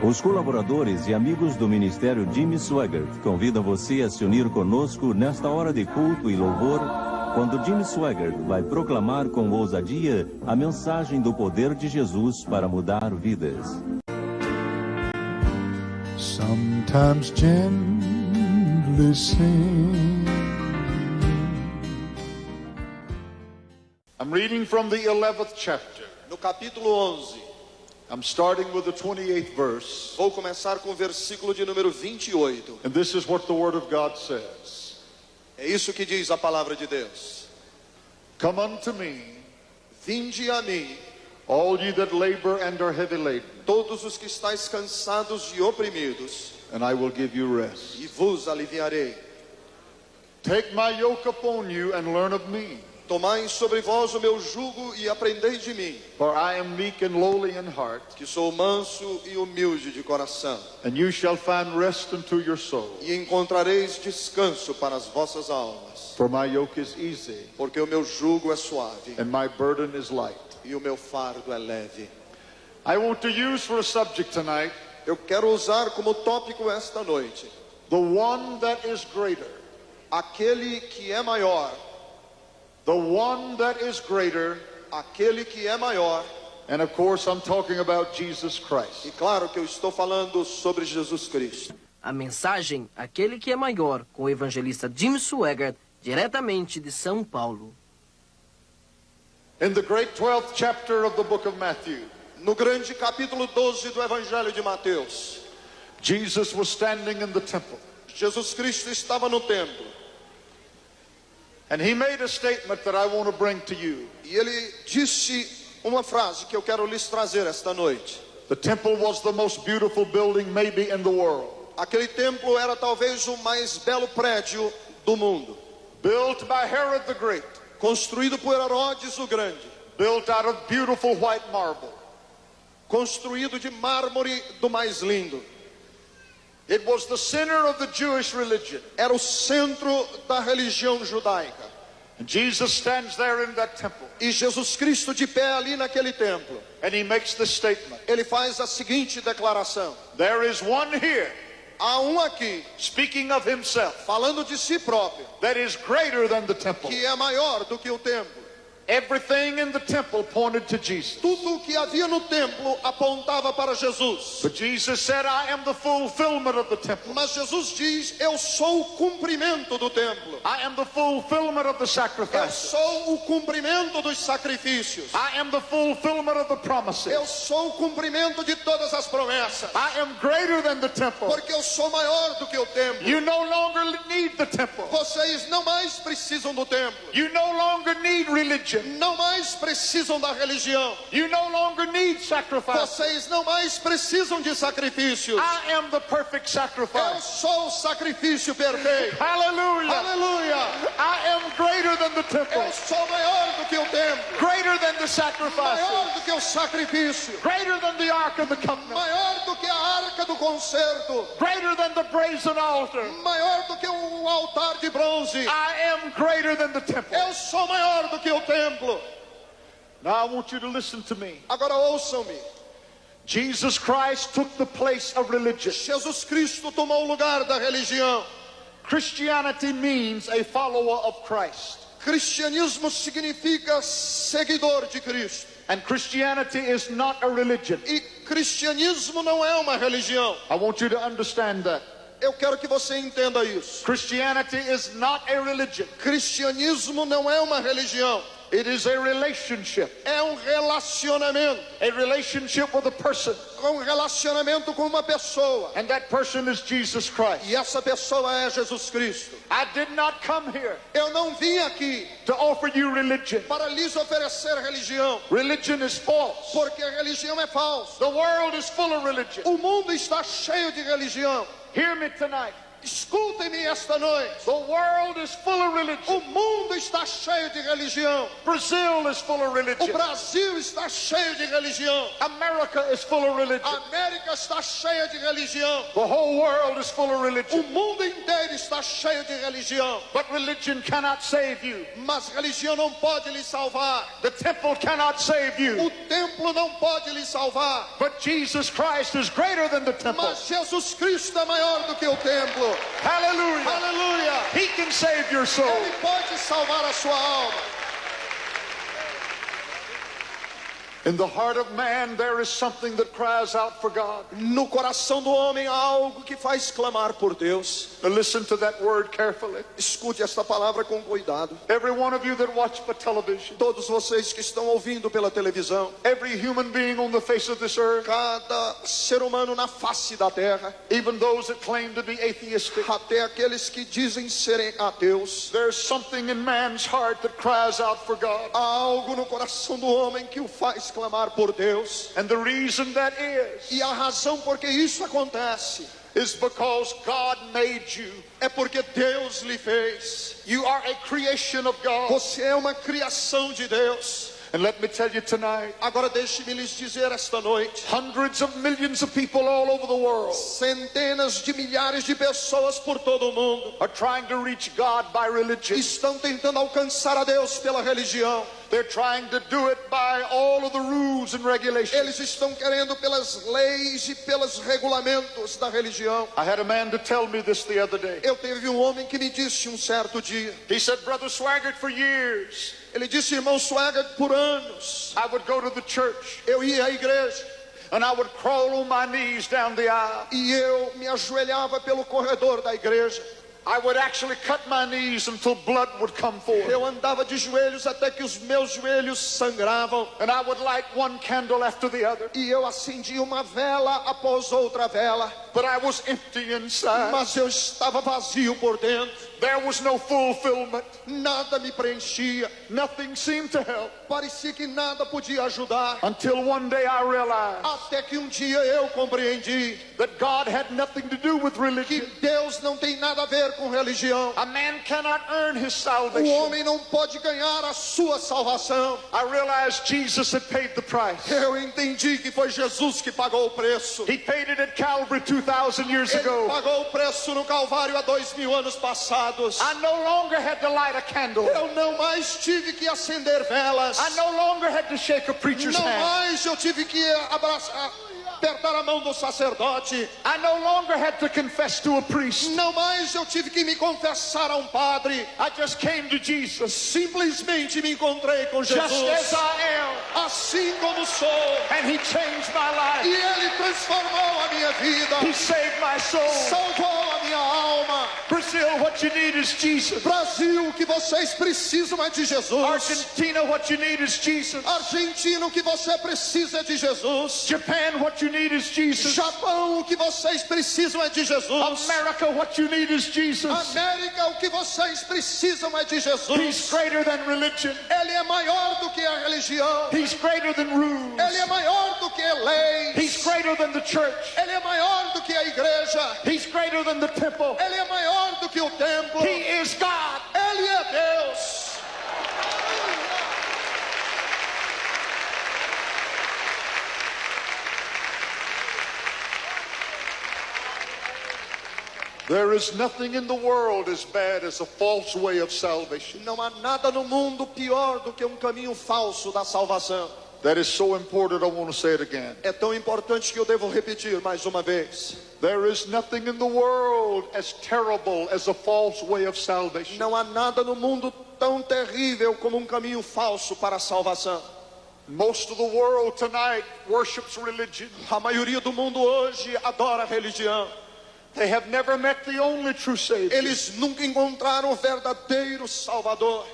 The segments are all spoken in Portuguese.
Os colaboradores e amigos do Ministério Jimmy Swaggart convidam você a se unir conosco nesta hora de culto e louvor, quando Jimmy Swaggart vai proclamar com ousadia a mensagem do poder de Jesus para mudar vidas. Sometimes gently sing. I'm reading from the 11th chapter. No capítulo 11. I'm starting with the 28th verse. Vou começar com o versículo de número 28. And this is what the Word of God says. É isso que diz a palavra de Deus. Come unto me, vinde a mim, all ye that labor and are heavy laden, todos os que estáis cansados e oprimidos, and I will give you rest. E vos aliviarei. Take my yoke upon you and learn of me. Tomai sobre vós o meu jugo e aprendei de mim. For I am meek and lowly in heart, que sou manso e humilde de coração. And you shall find rest unto your soul. E encontrareis descanso para as vossas almas. For my yoke is easy, porque o meu jugo é suave. And my burden is light. E o meu fardo é leve. I want to use for a subject tonight. Eu quero usar como tópico esta noite. The one that is greater. Aquele que é maior. The one that is greater, aquele que é maior. And of course I'm talking about Jesus Christ. E claro que eu estou falando sobre Jesus Cristo. A mensagem, aquele que é maior, com o evangelista Jimmy Swaggart, diretamente de São Paulo. In the great 12th chapter of the book of Matthew, no grande capítulo 12 do Evangelho de Mateus, Jesus was standing in the temple. Jesus Cristo estava no templo. And he made a statement that I want to bring to you. E ele disse uma frase que eu quero lhes trazer esta noite. The temple was the most beautiful building maybe in the world. Aquele templo era talvez o mais belo prédio do mundo. Built by Herod the Great. Construído por Herodes o Grande. Built out of beautiful white marble. Construído de mármore do mais lindo. It was the center of the Jewish religion. Era o centro da religião judaica. And Jesus stands there in that temple. E Jesus Cristo de pé ali naquele templo. And he makes this statement. Ele faz a seguinte declaração. There is one here. Há aqui, speaking of himself, falando de si próprio, that is greater than the temple. Que é maior do que o templo. Everything in the temple pointed to Jesus. Tudo o que havia no templo apontava para Jesus. But Jesus said, I am the fulfillment of the temple. Mas Jesus diz, eu sou o cumprimento do templo. I am the fulfillment of the sacrifices. Eu sou o cumprimento dos sacrifícios. I am the fulfillment of the promises. Eu sou o cumprimento de todas as promessas. I am greater than the temple. Porque eu sou maior do que o templo. You no longer need the temple. Vocês não mais precisam do templo. You no longer need religion. Não mais precisam da religião. You no longer need sacrifice. Vocês não mais precisam de sacrifícios. I am the perfect sacrifice. Eu sou o sacrifício perfeito. Hallelujah. Aleluia. I am greater than the temple. Eu sou maior do que o templo. Greater than the sacrifice. Maior do que o sacrifício. Greater than the ark of the covenant. Maior do que a arca do concerto. Greater than the brazen altar. Maior do que o altar de bronze. I am greater than the temple. Eu sou maior do que o templo. Now I want you to listen to me. Agora ouçam-me. Jesus Christ took the place of religion. Jesus Cristo tomou o lugar da religião. Christianity means a follower of Christ. Cristianismo significa seguidor de Cristo. And Christianity is not a religion. E cristianismo não é uma religião. I want you to understand that. Eu quero que você entenda isso. Christianity is not a religion. Cristianismo não é uma religião. It is a relationship. É relacionamento. A relationship with a person. Relacionamento com uma pessoa. And that person is Jesus Christ. E essa pessoa é Jesus Cristo. I did not come here. Eu não vim aqui to offer you religion. Para lhes oferecer religião. Religion is false. Porque a religião é falsa. The world is full of religion. O mundo está cheio de religião. Hear me tonight. Escutem-me esta noite. The world is full of religion. O mundo está cheio de religião. Brazil is full of O religion. Brasil está cheio de religião. America is full of A religion. América está cheia de religião. The whole world is full of O religion. mundo inteiro está cheio de religião. But religion cannot save you. Mas religião não pode lhe salvar. The temple cannot save you. O templo não pode lhe salvar. But Jesus Christ is greater than the temple. Mas Jesus Cristo é maior do que o templo. Hallelujah. Aleluia. He can save your soul. Ele pode salvar a sua alma. In the heart of man there is something that cries out for God. No coração do homem há algo que faz clamar por Deus. Now listen to that word carefully. Escute esta palavra com cuidado. Every one of you that watch the television, Todos vocês que estão ouvindo pela televisão, every human being on the face of this earth, cada ser humano na face da terra, even those that claim to be atheistic, até aqueles que dizem serem ateus, there's something in man's heart that cries out for God. há algo no coração do homem que o faz clamar por Deus. And the reason that is E a razão por que isso acontece because God made you. é porque Deus lhe fez. You are a creation of God. Você é uma criação de Deus. And let me tell you tonight, Agora deixe-me lhes dizer esta noite, hundreds of millions of people all over the world centenas de milhares de pessoas por todo o mundo are trying to reach God by religion. estão tentando alcançar a Deus pela religião. They're trying to do it by all of the rules and regulations. Eles estão querendo pelas leis e pelos regulamentos da religião. I had a man to tell me this the other day. Eu tive um homem que me disse um certo dia, He said, Brother Swaggart, for years ele disse, irmão Swaggart, por anos I would go to the church eu ia à igreja and I would crawl on my knees down the aisle. e eu me ajoelhava pelo corredor da igreja. I would actually cut my knees until blood would come forth. Eu andava de joelhos até que os meus joelhos sangravam. And I would light one candle after the other. E eu acendia uma vela após outra vela. But I was empty inside. Mas eu estava vazio por dentro. There was no fulfillment. Nada me preenchia. Nothing seemed to help. Parecia que nada podia ajudar. Until one day I realized Até que um dia eu compreendi that God had nothing to do with que religion. Deus não tem nada a ver com religião. A man cannot earn his O salvation. homem não pode ganhar a sua salvação. I realized Jesus had paid the price. Eu entendi que foi Jesus que pagou o preço. He paid it at Calvary 2,000 years Ele ago. pagou o preço no Calvário há 2000 anos passados. I no longer had to light a candle. Eu não mais tive que acender velas. I no longer had to shake a preacher's Não hand. mais eu tive que apertar a mão do sacerdote. I no longer had to confess to a priest. Não mais eu tive que me confessar a um padre. I just came to Jesus Simplesmente me encontrei com just as Jesus. I am. Assim como sou. And he changed my life. E Ele transformou a minha vida. He saved my soul. Salvou a minha alma. Brazil, what you need is Jesus. Brasil, o que vocês precisam é de Jesus. Argentina, what you need is Jesus. Argentina, o que você precisa é de Jesus. Japan, what you need is Jesus. Japão, o que vocês precisam é de Jesus. America, what you need is Jesus. América, o que vocês precisam é de He's Jesus. greater than religion. Ele é maior do que a religião. He's greater than rules. Ele é maior do que leis. He's greater than the church. Ele é maior do que a igreja. He's greater than the temple. Ele é maior do que o templo. He is God. Ele é Deus. There is nothing in the world as bad as a false way of salvation. Não há nada no mundo pior do que um caminho falso da salvação. That is so important, I want to say it again. É tão importante que eu devo repetir mais uma vez. There is nothing in the world as terrible as a false way of salvation. Não há nada no mundo tão terrível como um caminho falso para a salvação. Most of the world tonight worships religion. A maioria do mundo hoje adora a religião. They have never met the only true Savior. Eles nunca encontraram o verdadeiro Salvador.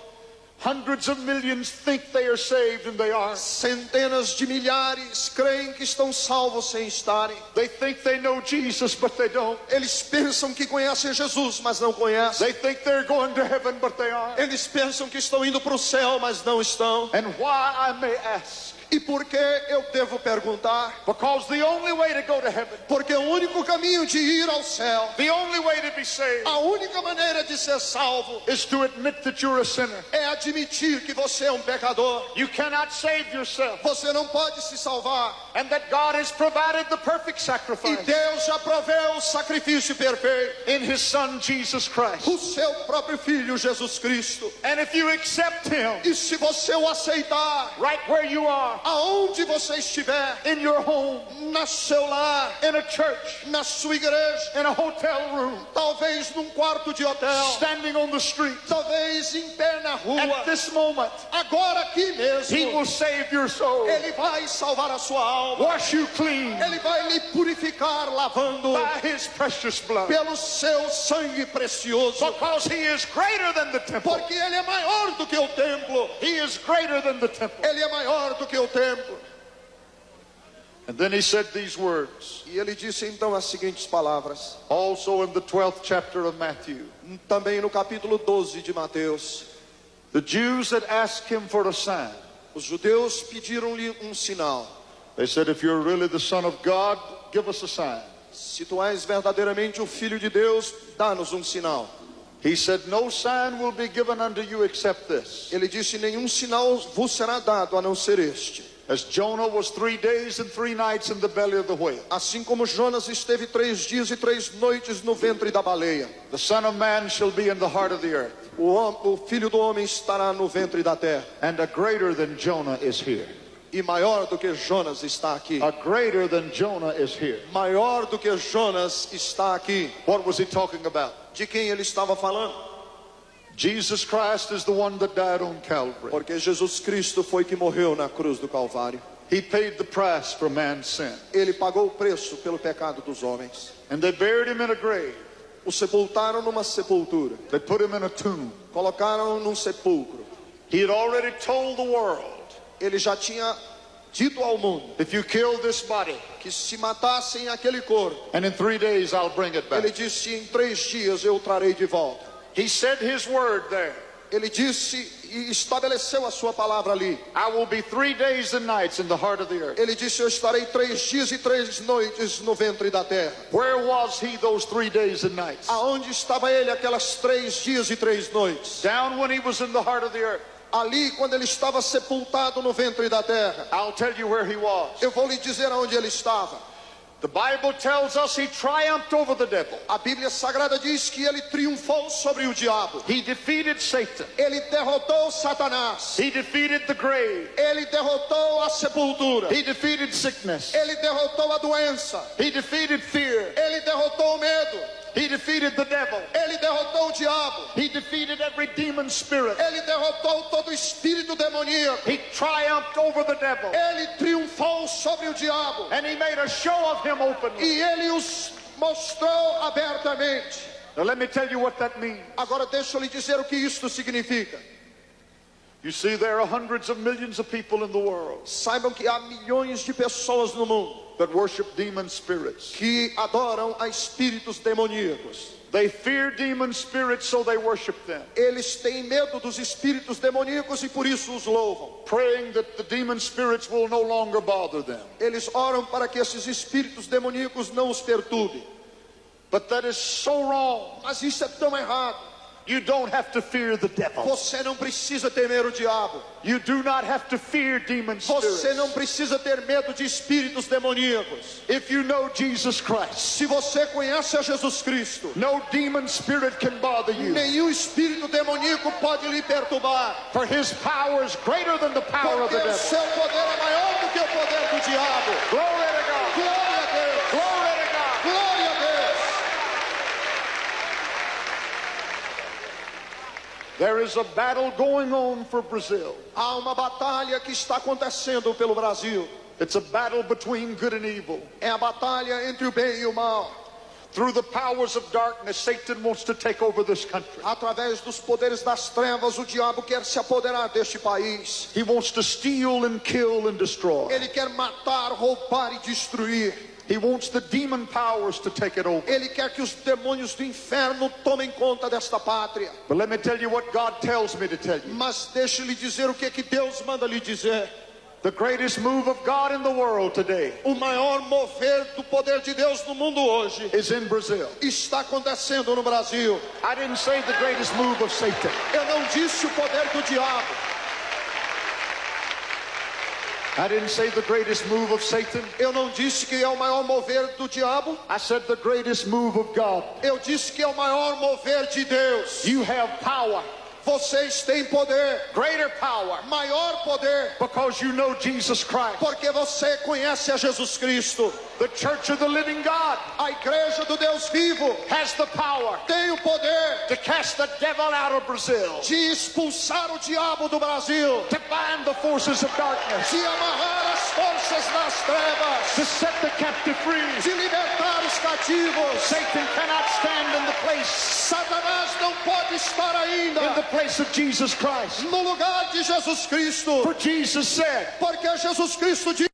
Hundreds of millions think they are saved and they aren't. Centenas de milhares creem que estão salvos sem estarem. They think they know Jesus, but they don't. Eles pensam que conhecem Jesus, mas não conhecem. They think they're going to heaven, but they aren't. Eles pensam que estão indo para o céu, mas não estão. And why, I may ask, E por que eu devo perguntar? Because the only way to go to heaven, Porque o único caminho de ir ao céu, the only way to be saved, a única maneira de ser salvo, is to admit that you're a sinner. é admitir que você é um pecador. You cannot save yourself. Você não pode se salvar. And that God has provided the perfect E sacrifice Deus já proveu o sacrifício perfeito, in His Son, Jesus Christ. o seu próprio Filho, Jesus Cristo. And if you accept Him E se você o aceitar, right where you are, aonde você estiver, in your home, no seu lar, in a church, na sua igreja, in a hotel room, talvez num quarto de hotel, standing on the street, talvez em pé na rua, at this moment, agora aqui He mesmo, will save your soul, Ele vai salvar a sua alma, wash you clean Ele vai lhe purificar lavando by His precious blood. pelo seu sangue precioso, Because He is greater than the temple. porque Ele é maior do que o templo, He is greater than the temple. Ele é maior do que o templo. And then He said these words, E ele disse então as seguintes palavras, also in the 12th chapter of Matthew. também no capítulo 12 de Mateus. The Jews had asked Him for a sign. Os judeus pediram-lhe sinal. They said, if you're really the Son of God, give us a sign. Se tu és verdadeiramente o Filho de Deus, dá-nos sinal. He said, no sign will be given unto you except this. Ele disse, nenhum sinal vos será dado a não ser este. As Jonah was 3 days and 3 nights in the belly of the whale, Assim como Jonas esteve 3 dias e 3 noites no ventre da baleia, the Son of Man shall be in the heart of the earth. o Filho do Homem estará no ventre da terra. And a greater than Jonah is here. E maior do que Jonas está aqui. A greater than Jonah is here. Maior do que Jonas está aqui. What was He talking about? De quem ele estava falando? Jesus Christ is the one that died on Calvary. Porque Jesus Cristo foi que morreu na cruz do Calvário. He paid the price for man's sin. Ele pagou o preço pelo pecado dos homens. And they buried Him in a grave. O sepultaram numa sepultura. They put Him in a tomb. Colocaram num sepulcro. He had already told the world, Ele já tinha dito ao mundo if you kill this body, que se matassem aquele corpo, and in 3 days I'll bring it back. ele disse, em 3 dias eu o trarei de volta. He said His word there. Ele disse e estabeleceu a sua palavra ali. I will be 3 days and nights in the heart of the earth. Ele disse, eu estarei 3 dias e 3 noites no ventre da terra. Where was He those 3 days and nights? Aonde estava ele aquelas 3 dias e 3 noites? Down when He was in the heart of the earth. Ali, quando ele estava sepultado no ventre da terra. I'll tell you where He was. Eu vou lhe dizer aonde ele estava. The Bible tells us He triumphed over the devil. A Bíblia Sagrada diz que ele triunfou sobre o diabo. He defeated Satan. Ele derrotou Satanás. He defeated the grave. Ele derrotou a sepultura. He defeated sickness. Ele derrotou a doença. He defeated fear. Ele derrotou o medo. He defeated the devil. Ele derrotou o diabo. He defeated every demon spirit. Ele derrotou todo espírito demoníaco. He triumphed over the devil. Ele triunfou sobre o diabo. And He made a show of him openly. E ele os mostrou abertamente. Now let me tell you what that means. Agora deixa eu lhe dizer o que isto significa. You see, there are hundreds of millions of people in the world Saibam que há milhões de pessoas no mundo that worship demon spirits. que adoram a espíritos demoníacos. They fear demon spirits, so they worship them, Eles têm medo dos espíritos demoníacos e por isso os louvam. praying that the demon spirits will no longer bother them. Eles oram para que esses espíritos demoníacos não os perturbem. But that is so wrong. Mas isso é tão errado. You don't have to fear the devil. Você não precisa temer o diabo. You do not have to fear demon Você spirits. não precisa ter medo de espíritos demoníacos. If you know Jesus Christ, Se você conhece a Jesus Cristo, no demon spirit can bother you. nenhum espírito demoníaco pode lhe perturbar. For His power is greater than the power of Porque the o devil. seu poder é maior do que o poder do diabo. Glory to God. Glória a Deus. Glory to God. Glória a Deus. There is a battle going on for Brazil. Há uma batalha que está acontecendo pelo Brasil. It's a battle between good and evil. É a batalha entre o bem e o mal. Through the powers of darkness, Satan wants to take over this country. Através dos poderes das trevas, o diabo quer se apoderar deste país. He wants to steal and kill and destroy. Ele quer matar, roubar e destruir. He wants the demon powers to take it over. Ele quer que os demônios do inferno tomem conta desta pátria. But let me tell you what God tells me to tell you. Mas deixe-lhe dizer o que Deus manda lhe dizer. The greatest move of God in the world today O maior mover do poder de Deus no mundo hoje is in Brazil. está acontecendo no Brasil. I didn't say the greatest move of Satan. Eu não disse o poder do diabo. I didn't say the greatest move of Satan. Eu não disse que é o maior mover do diabo. I said the greatest move of God. Eu disse que é o maior mover de Deus. You have power, Vocês têm poder, greater power, maior poder, because you know Jesus Christ. porque você conhece a Jesus Cristo. The church of the living God A igreja do Deus vivo has the power tem o poder to cast the devil out of Brazil, de expulsar o diabo do Brasil, to bind the forces of darkness, de amarrar as forças das trevas, to set the captive free. de libertar os cativos. Satan cannot stand in the place Satanás não pode estar ainda in the place of Jesus Christ. no lugar de Jesus Cristo, For Jesus said, porque Jesus Cristo disse: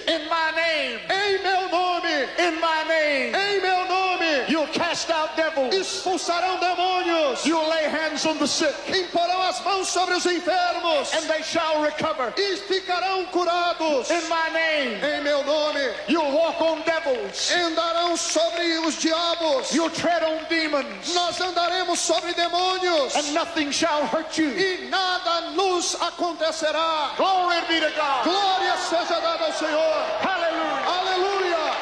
in my name, em meu nome, in my name, em meu nome, you'll cast out devils, expulsarão demônios, you'll lay hands on the sick, imporão as mãos sobre os enfermos and they shall recover. e ficarão curados. In my name, Em meu nome, you'll walk on devils, andarão sobre os diabos, you'll tread on demons, nós andaremos sobre demônios and nothing shall hurt you. e nada nos acontecerá. Glory be to God. Glória seja dada ao Senhor. Hallelujah. Aleluia.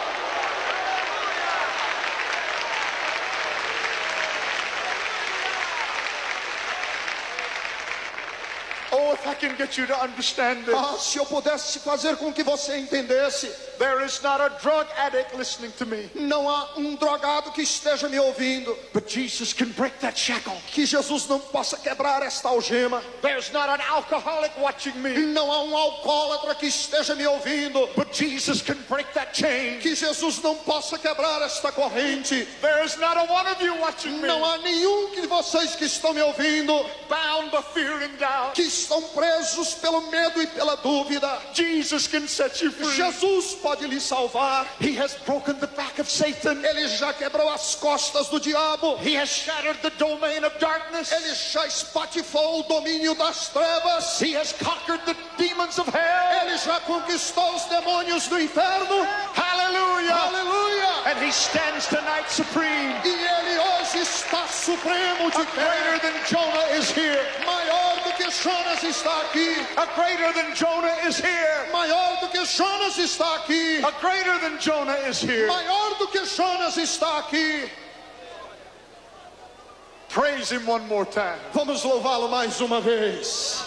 Oh, if I can get you to understand this. Ah, se eu pudesse fazer com que você entendesse, There is not a drug addict listening to me, não há drogado que esteja me ouvindo, but Jesus can break that shackle. que Jesus não possa quebrar esta algema. There's not an alcoholic watching me, Não há alcoólatra que esteja me ouvindo, but Jesus can break that chain. que Jesus não possa quebrar esta corrente. There is not a one of you watching me, Não há nenhum de vocês que estão me ouvindo bound by fear and doubt. que estão presos pelo medo e pela dúvida. Jesus can set you free. Jesus pode lhe salvar. He has broken the back of Satan. Ele já quebrou as costas do diabo. He has shattered the domain of darkness. Ele já espatifou o domínio das trevas. He has conquered the demons of hell. Ele já conquistou os demônios do inferno. Hallelujah. Aleluia! And he stands tonight supreme. E ele hoje está supremo de Greater pé. than Jonah is here. Maior do que Jonas está aqui. A greater than Jonah is here. Maior do que Jonas está aqui. A greater than Jonah is here. Maior do que Jonas está aqui. Praise him one more time. Vamos louvá-lo mais uma vez.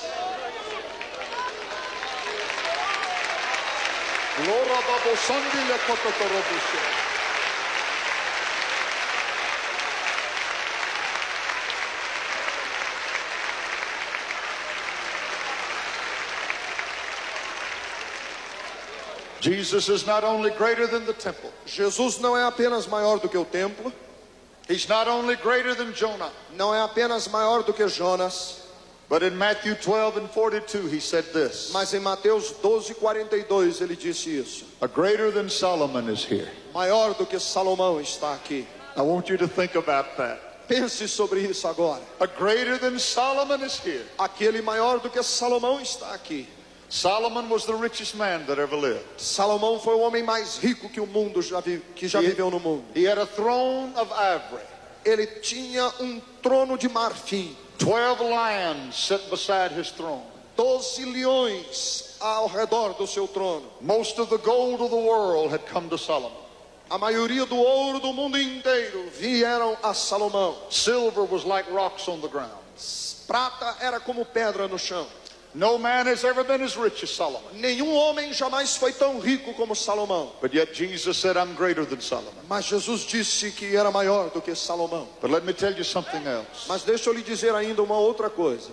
Jesus is not only greater than the temple. Jesus não é apenas maior do que o templo, He's not only greater than Jonah. não é apenas maior do que Jonas, But in Matthew 12 and 42 he said this. mas em Mateus 12:42 ele disse isso. A greater than Solomon is here. Maior do que Salomão está aqui. I want you to think about that. Pense sobre isso agora. A greater than Solomon is here. Aquele maior do que Salomão está aqui. Solomon was the richest man that ever lived. Salomão foi o homem mais rico que o mundo que já viveu no mundo. He had a throne of ivory. Ele tinha trono de marfim. 12 lions sit beside his throne. 12 leões ao redor do seu trono. Most of the gold of the world had come to Solomon. A maioria do ouro do mundo inteiro vieram a Salomão. Silver was like rocks on the ground. Prata era como pedra no chão. No man has ever been as rich as Solomon. Nenhum homem jamais foi tão rico como Salomão. But yet Jesus said, I'm greater than Solomon. Mas Jesus disse que era maior do que Salomão. But let me tell you something else. Mas deixa eu lhe dizer ainda uma outra coisa.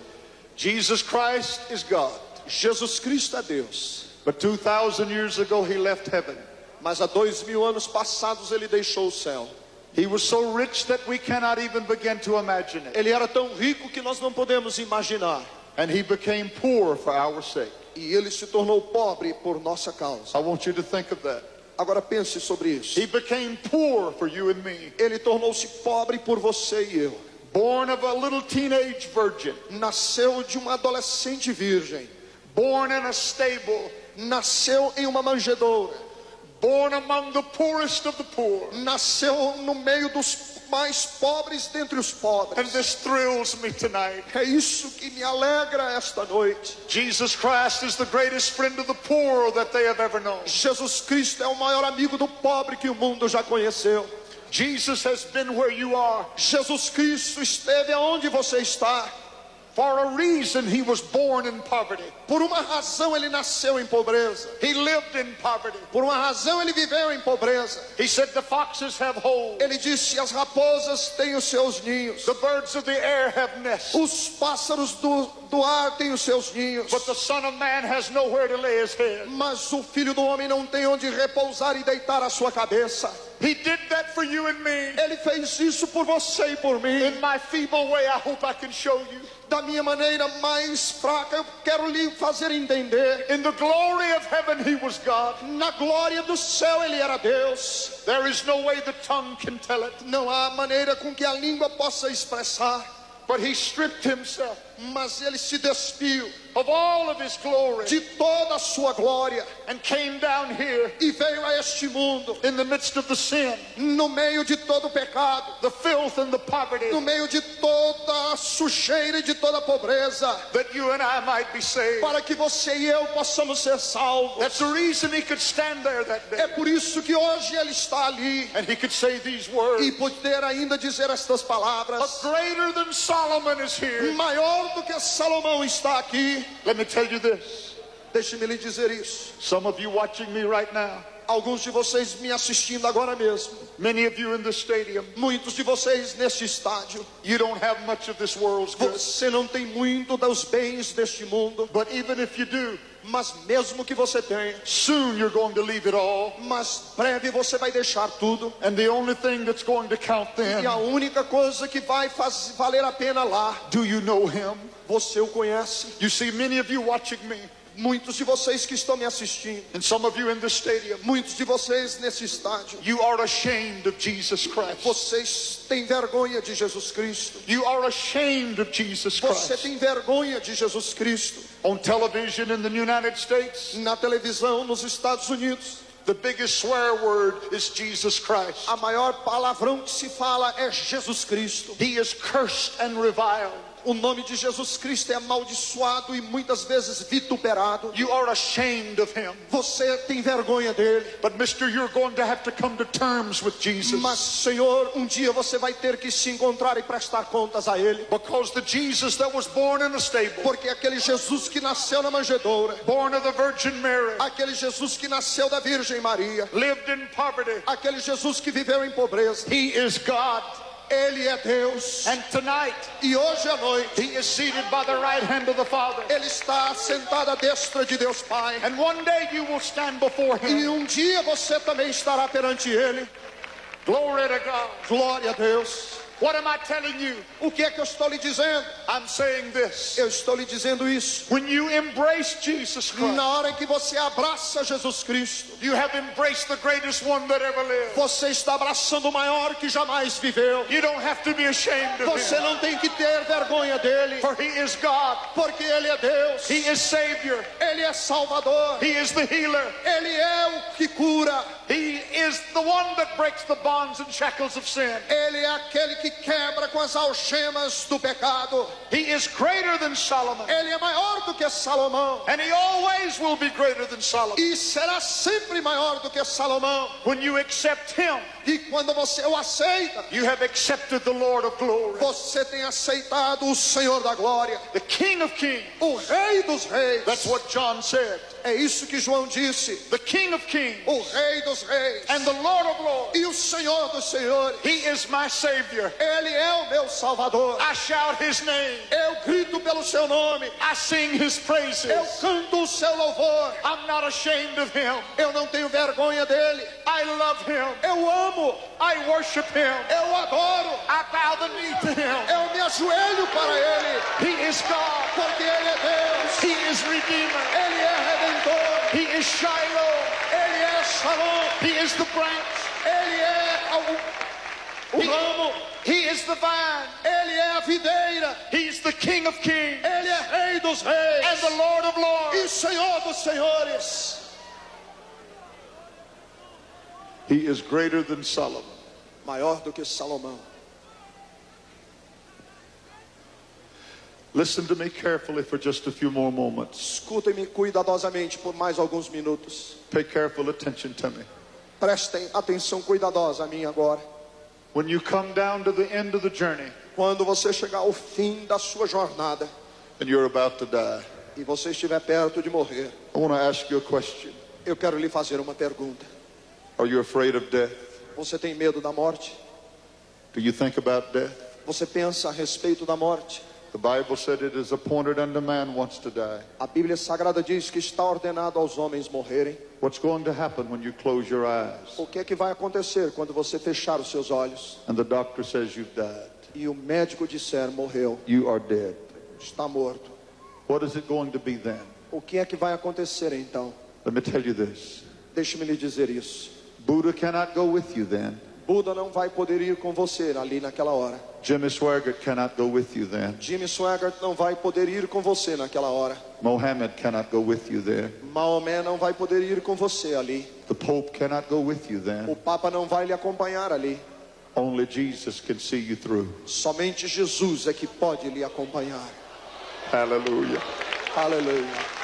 Jesus Christ is God. Jesus Cristo é Deus. But 2,000 years ago he left heaven. Mas há 2000 anos passados ele deixou o céu. He was so rich that we cannot even begin to imagine it. Ele era tão rico que nós não podemos imaginar. And he became poor for our sake. E ele se tornou pobre por nossa causa. I want you to think of that. Agora pense sobre isso. He became poor for you and me. Ele tornou-se pobre por você e eu. Born of a little teenage virgin. Nasceu de uma adolescente virgem. Born in a stable nasceu em uma manjedoura, born among the poorest of the poor. nasceu no meio dos mais pobres dentre os pobres. And this thrills me tonight. É isso que me alegra esta noite. Jesus Christ is the greatest friend of the poor that they have ever known. Jesus Cristo é o maior amigo do pobre que o mundo já conheceu. Jesus has been where you are. Jesus Cristo esteve aonde você está. For a reason he was born in poverty. Por uma razão ele nasceu em pobreza. He lived in poverty. Por uma razão ele viveu em pobreza. He said the foxes have holes. Ele disse: as raposas têm os seus ninhos. The birds of the air have nests. Os pássaros do ar têm os seus ninhos. But the Son of Man has nowhere to lay his head. Mas o Filho do Homem não tem onde repousar e deitar a sua cabeça. He did that for you and me. Ele fez isso por você e por mim. In my feeble way, I hope I can show you. Da minha maneira mais fraca, eu quero lhe fazer entender. In the glory of heaven, he was God. Na glória do céu, ele era Deus. There is no way the tongue can tell it. Não há maneira com que a língua possa expressar. But he stripped himself Mas ele se despiu of all of his glory de toda a sua glória and came down here e veio a este mundo, in the midst of the sin, no meio de todo o pecado, the filth and the poverty, no meio de toda a sujeira e de toda a pobreza, that you and I might be saved. para que você e eu possamos ser salvos. That's the reason he could stand there that day. É por isso que hoje ele está ali And he could say these words. e poder ainda dizer estas palavras. A greater than Solomon is here. Maior do que Salomão está aqui. Let me tell you this. Deixe-me lhe dizer isso. Some of you watching me right now, Alguns de vocês me assistindo agora mesmo, many of you in the stadium, muitos de vocês neste estádio, you don't have much of this world's goods. você não tem muito dos bens deste mundo, But even if you do, mas mesmo que você tenha, soon you're going to leave it all. mas breve você vai deixar tudo. And the only thing that's going to count E a then, única coisa que vai valer a pena lá, do you know him? você o conhece. You see, many of you watching me, Muitos de vocês que estão me assistindo, and some of you in the stadium, muitos de vocês nesse estádio, you are ashamed of Jesus Christ. vocês têm vergonha de Jesus Cristo. You are ashamed of Jesus Você Christ. tem vergonha de Jesus Cristo. On television in the United States, Na televisão nos Estados Unidos, the biggest swear word is Jesus Christ. a maior palavrão que se fala é Jesus Cristo. He is cursed and reviled. O nome de Jesus Cristo é amaldiçoado e muitas vezes vituperado. You are ashamed of him. Você tem vergonha dele. But mister, you're going to have to come to terms with Jesus. Mas, Senhor, um dia você vai ter que se encontrar e prestar contas a ele. Because the Jesus that was born in a stable, Porque aquele Jesus que nasceu na manjedoura, born of the Virgin Mary, aquele Jesus que nasceu da Virgem Maria, lived in poverty, aquele Jesus que viveu em pobreza, he is God. ele é Deus. And tonight, E hoje à noite, he is seated by the right hand of the Father. ele está sentado à destra de Deus Pai. And one day you will stand before E him. um dia você também estará perante ele. Glory to God. Glória a Deus. What am I telling you? O que é que eu estou lhe dizendo? I'm saying this. Eu estou lhe dizendo isso. When you embrace Jesus Christ, Na hora em que você abraça Jesus Cristo, you have embraced the greatest one that ever lived. você está abraçando o maior que jamais viveu. You don't have to be ashamed of Você him. não tem que ter vergonha dele, For he is God. porque ele é Deus. He is Savior. Ele é Salvador. He is the healer. Ele é o que cura. He is the one that breaks the bonds and shackles of sin. Ele é aquele que quebra com as algemas do pecado. He is greater than Solomon. Ele é maior do que Salomão. And he always will be greater than Solomon. E será sempre maior do que Salomão. When you accept him, E quando você o aceita, you have accepted the Lord of glory, você tem aceitado o Senhor da glória, the King of kings. o Rei dos reis. That's what John said. É isso que João disse. The King of kings O Rei dos reis and the Lord of lords. e o Senhor dos senhores. He is my Savior. Ele é o meu Salvador. I shout his name. Eu grito pelo seu nome. I sing his praises. Eu canto o seu louvor. I'm not ashamed of him. Eu não tenho vergonha dele. I love him. Eu amo. I worship him. Eu adoro. I bow the knee to him. Eu me ajoelho para ele. He is God. Porque ele é Deus. He is Redeemer. Ele é Redentor. He is Shiloh. Ele é Shalom. He is the branch. Ele é O ramo, He is the vine. ele é a videira, He's the King of kings ele é rei dos and reis the Lord of lords. e Senhor dos senhores. He is greater than Solomon. Maior do que Salomão. Listen to me carefully for just a few more moments. Escutem-me cuidadosamente por mais alguns minutos. Pay careful attention to me. Prestem atenção cuidadosa a mim agora. When you come down to the end of the journey Quando você chegar ao fim da sua jornada and you're about to die, e você estiver perto de morrer, I want to ask you a question. eu quero lhe fazer uma pergunta. Are you afraid of death? Você tem medo da morte? Do you think about death? Você pensa a respeito da morte? The Bible said it is appointed unto man once to die. A Bíblia Sagrada diz que está ordenado aos homens morrerem. What's going to happen when you close your eyes O que é que vai acontecer quando você fechar os seus olhos and the doctor says you've died? e o médico disser morreu, You are dead. está morto? What is it going to be then? O que é que vai acontecer então? Let me tell you this. Deixe-me lhe dizer isso. Buddha cannot go with you then. Buda não vai poder ir com você ali naquela hora. Jimmy Swaggart cannot go with you then. Jimmy Swaggart não vai poder ir com você naquela hora. Mohammed cannot go with you there. Maomé não vai poder ir com você ali. The Pope cannot go with you O then. Papa não vai lhe acompanhar ali. Only Jesus can see you through. Somente Jesus é que pode lhe acompanhar. Hallelujah. Aleluia.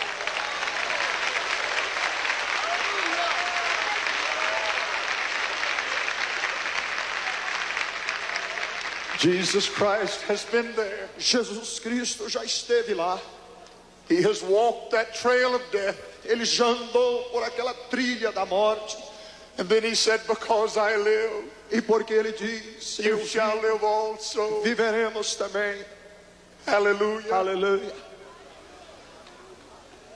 Jesus Christ has been there. Jesus Cristo já esteve lá. He has walked that trail of death. Ele já andou por aquela trilha da morte. And then he said, because I live, E porque ele diz, you shall live also. viveremos também. Hallelujah. Aleluia.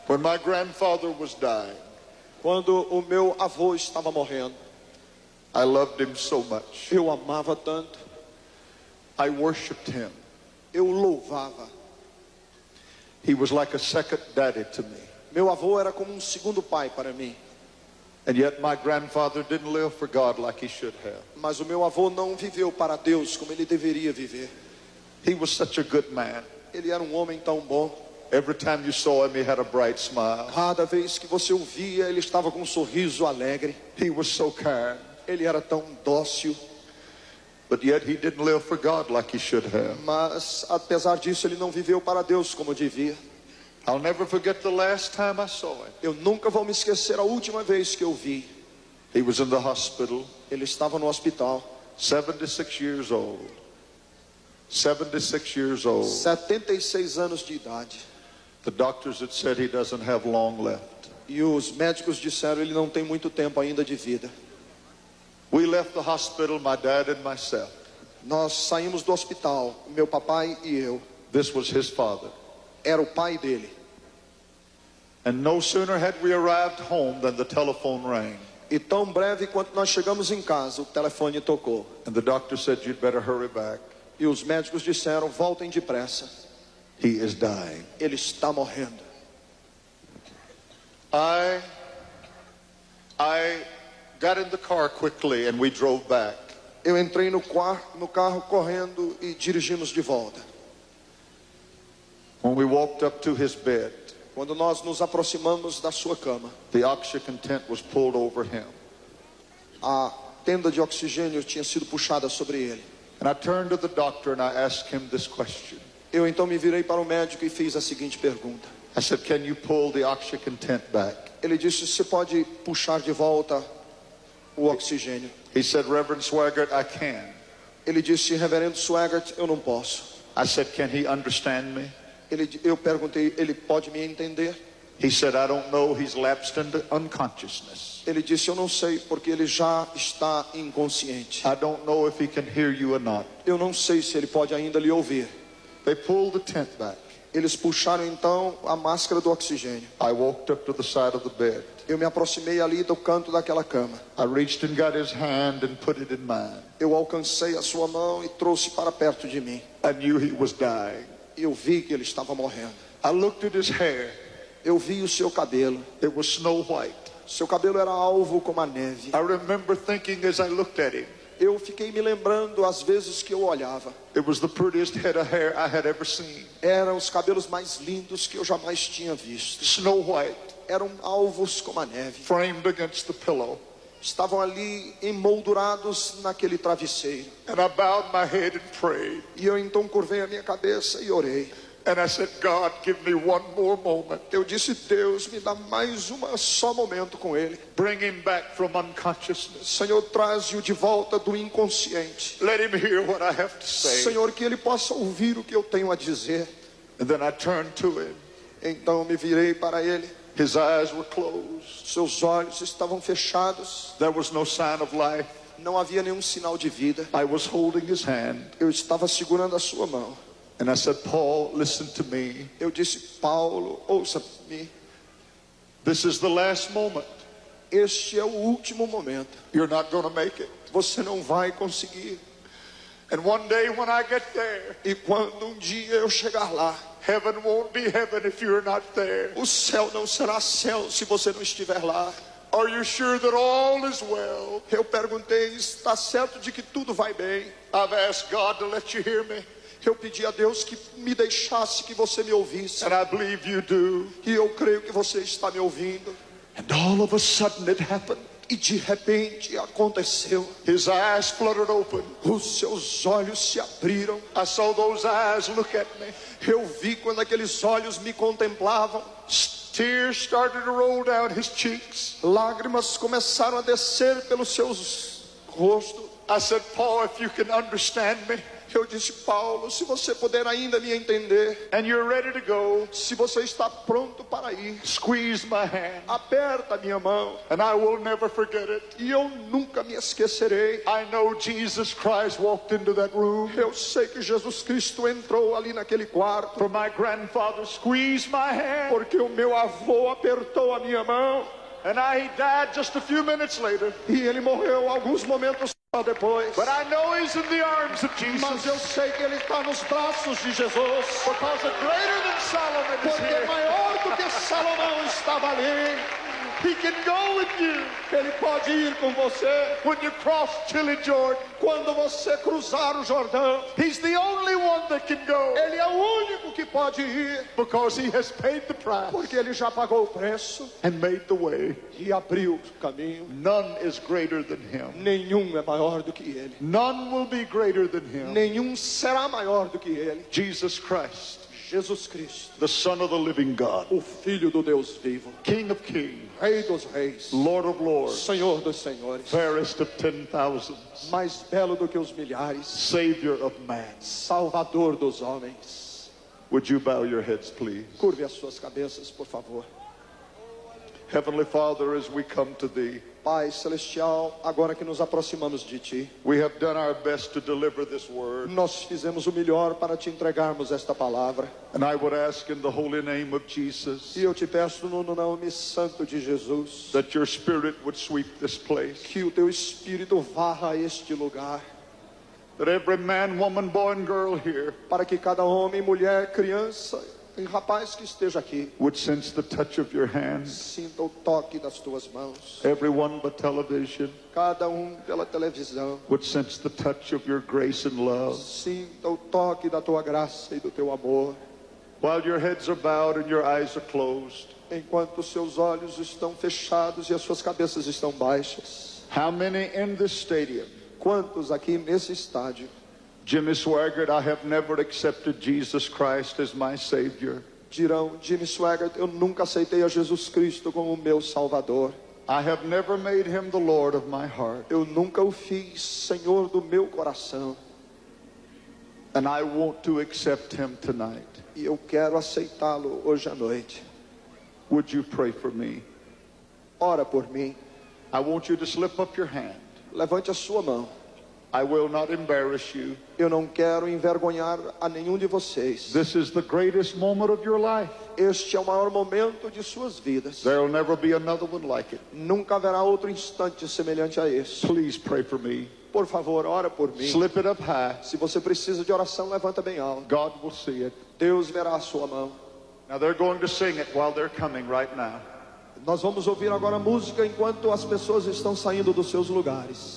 When my grandfather was dying, Quando o meu avô estava morrendo, I loved him so much. eu amava tanto, I worshiped him. eu louvava. He was like a second daddy to me. Meu avô era como um segundo pai para mim. And yet my grandfather didn't live for God like he should have. Mas o meu avô não viveu para Deus como ele deveria viver. He was such a good man. Ele era um homem tão bom. Every time you saw him, he had a bright smile. Cada vez que você o via, ele estava com um sorriso alegre. He was so kind. Ele era tão dócil. But yet he didn't live for God like he should have. Mas, apesar disso, ele não viveu para Deus como devia. I'll never forget the last time I saw him. Eu nunca vou me esquecer a última vez que eu vi. He was in the hospital, Ele estava no hospital, 76 years old. 76 years old. 76 anos de idade. The doctors had said he doesn't have long left. E os médicos disseram ele não tem muito tempo ainda de vida. We left the hospital, my dad and myself. Nós saímos do hospital, meu papai e eu. This was his father. Era o pai dele. And no sooner had we arrived home than the telephone rang. E tão breve quanto nós chegamos em casa, o telefone tocou. And the doctor said, you'd better hurry back. E os médicos disseram, voltem depressa. He is dying. Ele está morrendo. I got in the car quickly and we drove back. Eu entrei no carro correndo e dirigimos de volta. When we walked up to his bed, Quando nós nos aproximamos da sua cama, the oxygen tent was pulled over him. a tenda de oxigênio tinha sido puxada sobre ele. And I turned to the doctor and I asked him this question. Eu então me virei para o médico e fiz a seguinte pergunta. I said, can you pull the oxygen tent back? Ele disse, você pode puxar de volta o oxigênio? He said, Reverend Swaggart, I can. Ele disse, reverendo Swaggart, eu não posso. I said, can he understand me? Eu perguntei, ele pode me entender? He said, I don't know, he's lapsed into unconsciousness. Ele disse, eu não sei, porque ele já está inconsciente. I don't know if he can hear you or not. Eu não sei se ele pode ainda lhe ouvir. They pulled the tent back. Eles puxaram então a máscara do oxigênio. I walked up to the side of the bed. Eu me aproximei ali do canto daquela cama. I reached and got his hand and put it in mine. Eu alcancei a sua mão e trouxe para perto de mim. I knew he was dying. Eu vi que ele estava morrendo. I looked at his hair. Eu vi o seu cabelo. It was snow white. Seu cabelo era alvo como a neve. I remember thinking as I looked at him, Eu fiquei me lembrando as vezes que eu olhava. It was the prettiest head of hair I had ever seen. Eram os cabelos mais lindos que eu jamais tinha visto. Snow white, Eram alvos como a neve. framed against the pillow. Estavam ali emoldurados naquele travesseiro. And I bowed my head and prayed. E eu então curvei a minha cabeça e orei. And I said, God, give me one more moment. Eu disse, Deus, me dá mais só momento com ele. Bring him back from unconsciousness. Senhor, traze-o de volta do inconsciente. Let him hear what I have to say. Senhor, que ele possa ouvir o que eu tenho a dizer. And then I turned to him. Então me virei para ele. His eyes were closed. Seus olhos estavam fechados. There was no sign of life. Não havia nenhum sinal de vida. I was holding his hand. Eu estava segurando a sua mão. And I said, Paul, listen to me. Eu disse, Paulo, ouça-me. This is the last moment. Este é o último momento. You're not going to make it. Você não vai conseguir. And one day when I get there, E quando dia eu chegar lá, heaven won't be heaven if you're not there. o céu não será céu se você não estiver lá. Are you sure that all is well? Eu perguntei, está certo de que tudo vai bem? I've asked God to let you hear me. Eu pedi a Deus que me deixasse, que você me ouvisse. And I believe you do. E eu creio que você está me ouvindo. And all of a sudden it happened. E de repente aconteceu. His eyes fluttered open. Os seus olhos se abriram. I saw those eyes look at me. Eu vi quando aqueles olhos me contemplavam. Tears started to roll down his cheeks. Lágrimas começaram a descer pelos seus rostos. I said, Paul, if you can understand me, Eu disse, Paulo, se você puder ainda me entender, and you're ready to go, se você está pronto para ir, squeeze my hand, aperta a minha mão, and I will never forget it. e eu nunca me esquecerei. I know Jesus Christ walked into that room. Eu sei que Jesus Cristo entrou ali naquele quarto, For my grandfather squeezed my hand, porque o meu avô apertou a minha mão, and he died just a few minutes later. e ele morreu alguns momentos depois. But I know he's in the arms of Mas Jesus, eu sei que ele está nos braços de Jesus, because a greater than Solomon is porque here. maior do que Salomão estava ali. He can go with you Ele pode ir com você when you cross Chile, Jordan. quando você cruzar o Jordão. He's the only one that can go, Ele é o único que pode ir, because he has paid the price porque ele já pagou o preço and made the way. e abriu o caminho. None is greater than him. Nenhum é maior do que ele. None will be greater than him. Nenhum será maior do que ele. Jesus Christ, Jesus Cristo, the Son of the living God, o Filho do Deus vivo, King of kings, Rei dos reis, Lord of lords, Senhor dos senhores, fairest of 10,000, mais belo do que os milhares, Savior of man. Salvador dos homens. Would you bow your heads, please? Curve as suas cabeças, por favor. Heavenly Father, as we come to thee, Pai celestial, agora que nos aproximamos de ti, we have done our best to deliver this word. nós fizemos o melhor para te entregarmos esta palavra. And I would ask in the holy name of Jesus E eu te peço no nome santo de Jesus, that your spirit would sweep this place. que o teu Espírito varra este lugar, That every man, woman, boy, and girl here para que cada homem, mulher, criança e rapaz que esteja aqui would sense the touch of your hand. sinta o toque das tuas mãos. Everyone but television Cada pela televisão would sense the touch of your grace and love. sinta o toque da tua graça e do teu amor. While your heads are bowed and your eyes are closed, Enquanto os seus olhos estão fechados e as suas cabeças estão baixas. how many in this stadium, Quantos aqui nesse estádio Jimmy Swaggart, I have never accepted Jesus Christ as my Savior. dirão, Jimmy Swaggart, eu nunca aceitei a Jesus Cristo como meu Salvador. I have never made him the Lord of my heart. Eu nunca o fiz Senhor do meu coração. And I want to accept him tonight. E eu quero aceitá-lo hoje à noite. Would you pray for me? Ora por mim. I want you to slip up your hand. Levante a sua mão. I will not embarrass you. Eu não quero envergonhar a nenhum de vocês. This is the greatest moment of your life. Este é o maior momento de suas vidas. There will never be another one like it. Nunca haverá outro instante semelhante a esse. Please pray for me. Por favor, ora por mim. Slip it up high. Se você precisa de oração, levanta bem alto. God will see it. Deus verá a sua mão. Now they're going to sing it while they're coming right now. Nós vamos ouvir agora a música enquanto as pessoas estão saindo dos seus lugares.